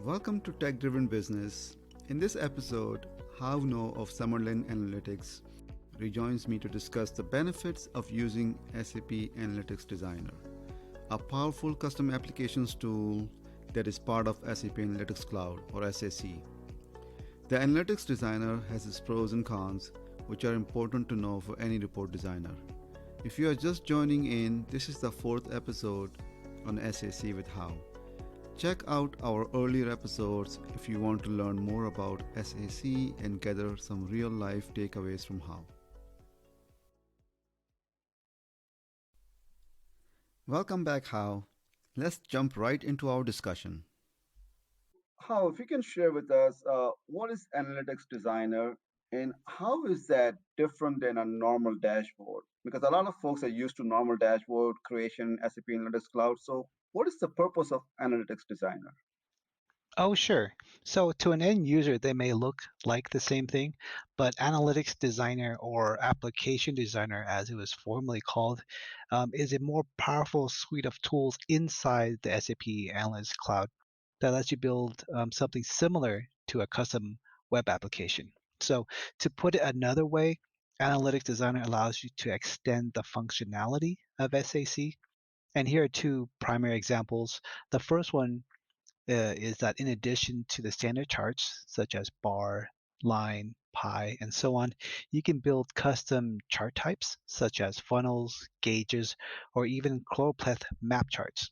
Welcome to Tech Driven Business. In this episode, Havno of Summerlin Analytics rejoins me to discuss the benefits of using SAP Analytics Designer, a powerful custom applications tool that is part of SAP Analytics Cloud or SAC. The Analytics Designer has its pros and cons, which are important to know for any report designer. If you are just joining in, this is the fourth episode on SAC with How. Check out our earlier episodes if you want to learn more about SAC and gather some real-life takeaways from How. Welcome back, How. Let's jump right into our discussion. How, if you can share with us, what is Analytics Designer and how is that different than a normal dashboard? Because a lot of folks are used to normal dashboard creation, SAP Analytics Cloud. So what is the purpose of Analytics Designer? Oh, sure. So to an end user, they may look like the same thing, but Analytics Designer or Application Designer, as it was formerly called, is a more powerful suite of tools inside the SAP Analytics Cloud that lets you build something similar to a custom web application. So to put it another way, Analytics Designer allows you to extend the functionality of SAC. And here are two primary examples. The first one is that in addition to the standard charts, such as bar, line, pie, and so on, you can build custom chart types, such as funnels, gauges, or even choropleth map charts.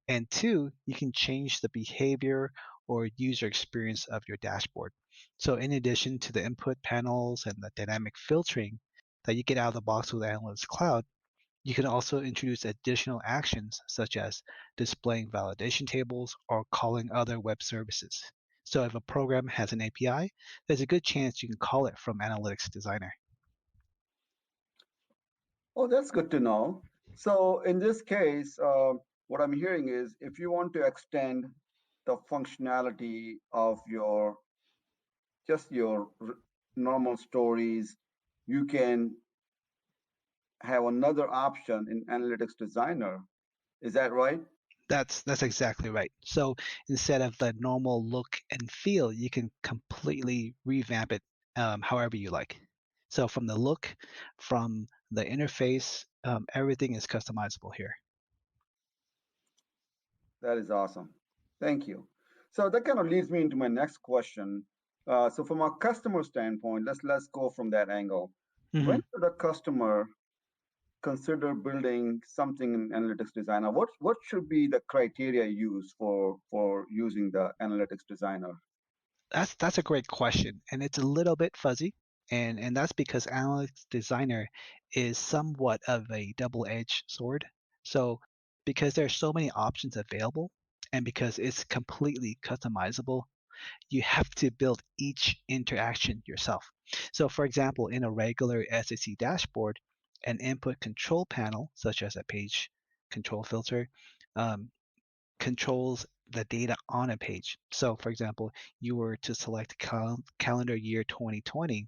And two, you can change the behavior or user experience of your dashboard. So in addition to the input panels and the dynamic filtering that you get out of the box with Analytics Cloud, you can also introduce additional actions such as displaying validation tables or calling other web services. So if a program has an API, there's a good chance you can call it from Analytics Designer. Oh, that's good to know. So in this case, what I'm hearing is if you want to extend the functionality of your normal stories, you can have another option in Analytics Designer. Is that right? That's exactly right. So instead of the normal look and feel, you can completely revamp it however you like. So from the look, from the interface, everything is customizable here. That is awesome. Thank you. So that kind of leads me into my next question. So from a customer standpoint, let's go from that angle. Mhm. When should a customer consider building something in Analytics Designer? What should be the criteria used for using the Analytics Designer? That's a great question, and it's a little bit fuzzy, and that's because Analytics Designer is somewhat of a double-edged sword. So because there's so many options available, and because it's completely customizable, you have to build each interaction yourself. So for example, in a regular SAC dashboard, an input control panel, such as a page control filter, um, controls the data on a page. So for example, you were to select calendar year 2020,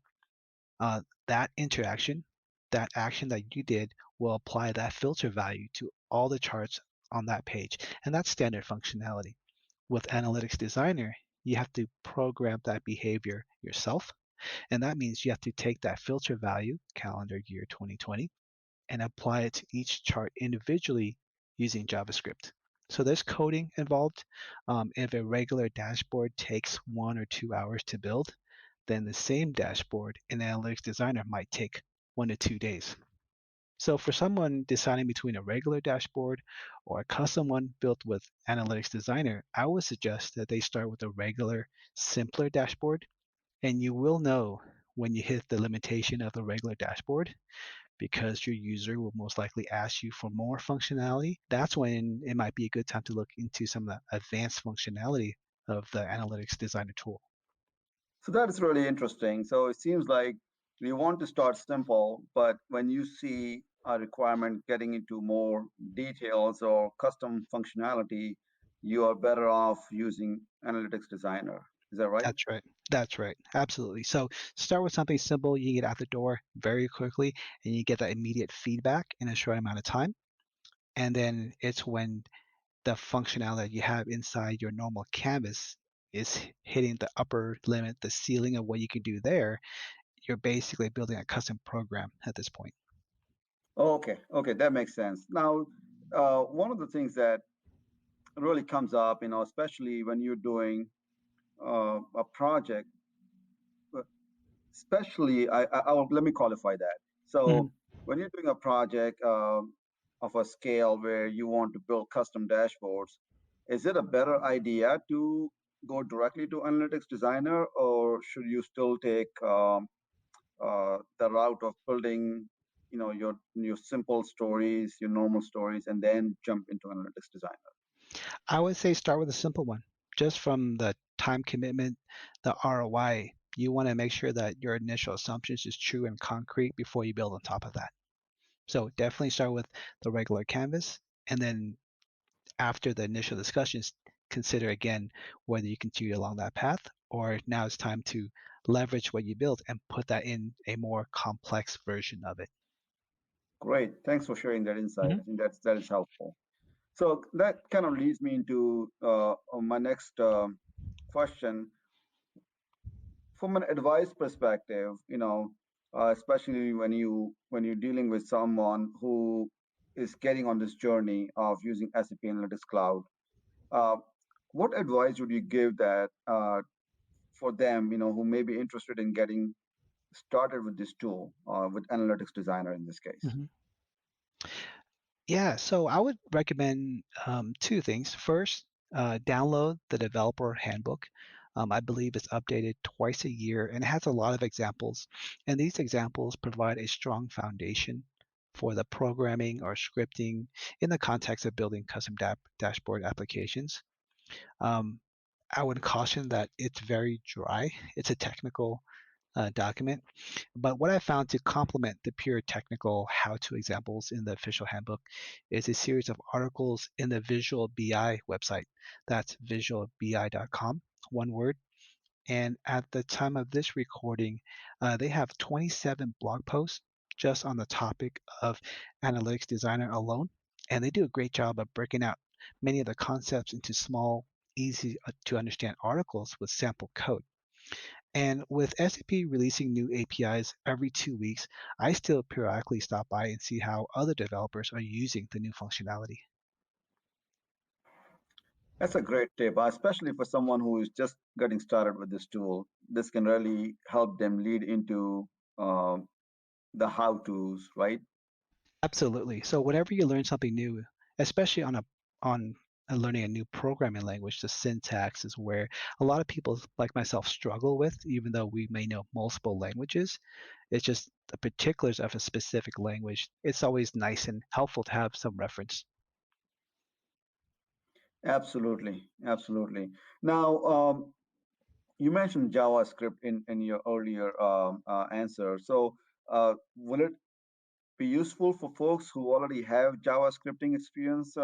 that interaction, that action that you did will apply that filter value to all the charts on that page. And that's standard functionality. With Analytics Designer, you have to program that behavior yourself. And that means you have to take that filter value, calendar year 2020, and apply it to each chart individually using JavaScript. So there's coding involved. If a regular dashboard takes 1 or 2 hours to build, then the same dashboard in Analytics Designer might take 1 to 2 days. So for someone deciding between a regular dashboard or a custom one built with Analytics Designer, I would suggest that they start with a regular, simpler dashboard. And you will know when you hit the limitation of the regular dashboard because your user will most likely ask you for more functionality. That's when it might be a good time to look into some of the advanced functionality of the Analytics Designer tool. So that is really interesting. So it seems like we want to start simple, but when you see a requirement getting into more details or custom functionality, you are better off using Analytics Designer. Is that right? That's right. That's right. Absolutely. So start with something simple. You get out the door very quickly and you get that immediate feedback in a short amount of time. And then it's when the functionality that you have inside your normal canvas is hitting the upper limit, the ceiling of what you can do there, you're basically building a custom program at this point. Okay, okay, that makes sense. Now, one of the things that really comes up, especially when you're doing a project, uh, especially let me qualify that. Mhm. So when you're doing a project of a scale where you want to build custom dashboards, is it a better idea to go directly to Analytics Designer, or should you still take the route of building, your simple stories, your normal stories, and then jump into Analytics Designer? I would say start with a simple one. Just from the time commitment, the ROI, you want to make sure that your initial assumptions is true and concrete before you build on top of that. So definitely start with the regular canvas, and then after the initial discussions, consider again whether you continue along that path or now it's time to leverage what you built and put that in a more complex version of it. Great, thanks for sharing that insight. Mhm. I think that is helpful. So that kind of leads me into my next question. From an advice perspective, especially when you're dealing with someone who is getting on this journey of using SAP Analytics Cloud, uh, what advice would you give that for them, who may be interested in getting started with this tool, with Analytics Designer in this case? Mhm. Yeah, so I would recommend two things. First, download the developer handbook. I believe it's updated twice a year and it has a lot of examples. And these examples provide a strong foundation for the programming or scripting in the context of building custom dashboard applications. Um, I would caution that it's very dry. It's a technical document. But what I found to complement the pure technical how-to examples in the official handbook is a series of articles in the Visual BI website. That's visualbi.com, one word. And at the time of this recording, they have 27 blog posts just on the topic of Analytics Designer alone. And they do a great job of breaking out many of the concepts into small, easy to understand articles with sample code. And with SAP releasing new APIs every 2 weeks, I still periodically stop by and see how other developers are using the new functionality. That's a great tip, especially for someone who is just getting started with this tool. This can really help them lead into um, the how-tos, right? Absolutely. So whenever you learn something new, especially on learning a new programming language, the syntax is where a lot of people like myself struggle with, even though we may know multiple languages. It's just the particulars of a specific language. It's always nice and helpful to have some reference. Absolutely, absolutely. Now, you mentioned JavaScript in your earlier answer. So, will it be useful for folks who already have JavaScripting experience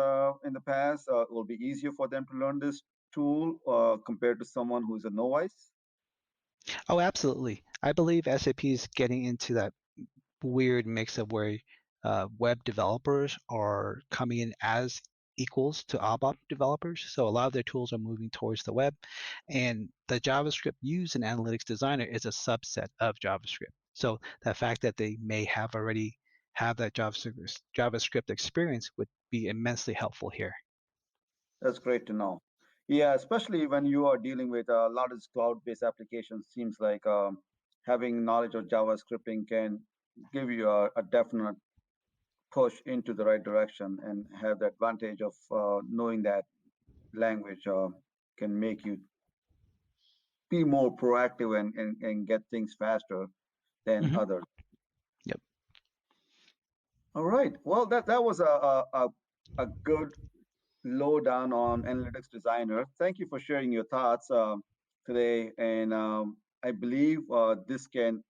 in the past? It will be easier for them to learn this tool compared to someone who's a novice? Oh, absolutely. I believe SAP is getting into that weird mix of where web developers are coming in as equals to ABAP developers. So a lot of their tools are moving towards the web, and the JavaScript used in Analytics Designer is a subset of JavaScript. So the fact that they may have already have that JavaScript experience would be immensely helpful here. That's great to know. Yeah, especially when you are dealing with a lot of cloud-based applications, seems like having knowledge of JavaScripting can give you a definite push into the right direction and have the advantage of knowing that language can make you be more proactive and get things faster than Mhm. others. Yep. All right. Well, that was a good lowdown on Analytics Designer. Thank you for sharing your thoughts today. And I believe this can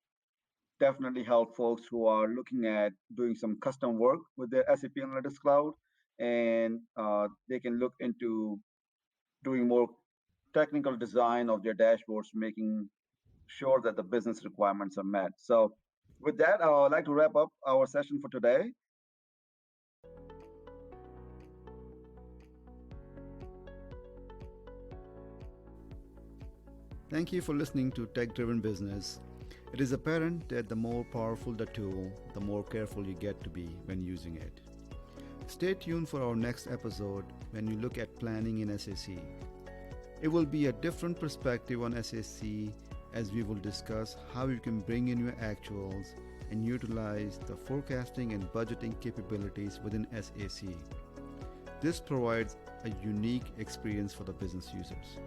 definitely help folks who are looking at doing some custom work with their SAP Analytics Cloud. And they can look into doing more technical design of their dashboards, making sure that the business requirements are met. So, with that, I would like to wrap up our session for today. Thank you for listening to Tech Driven Business. It is apparent that the more powerful the tool, the more careful you get to be when using it. Stay tuned for our next episode when we look at planning in SAC. It will be a different perspective on SAC as we will discuss how you can bring in your actuals and utilize the forecasting and budgeting capabilities within SAC. This provides a unique experience for the business users.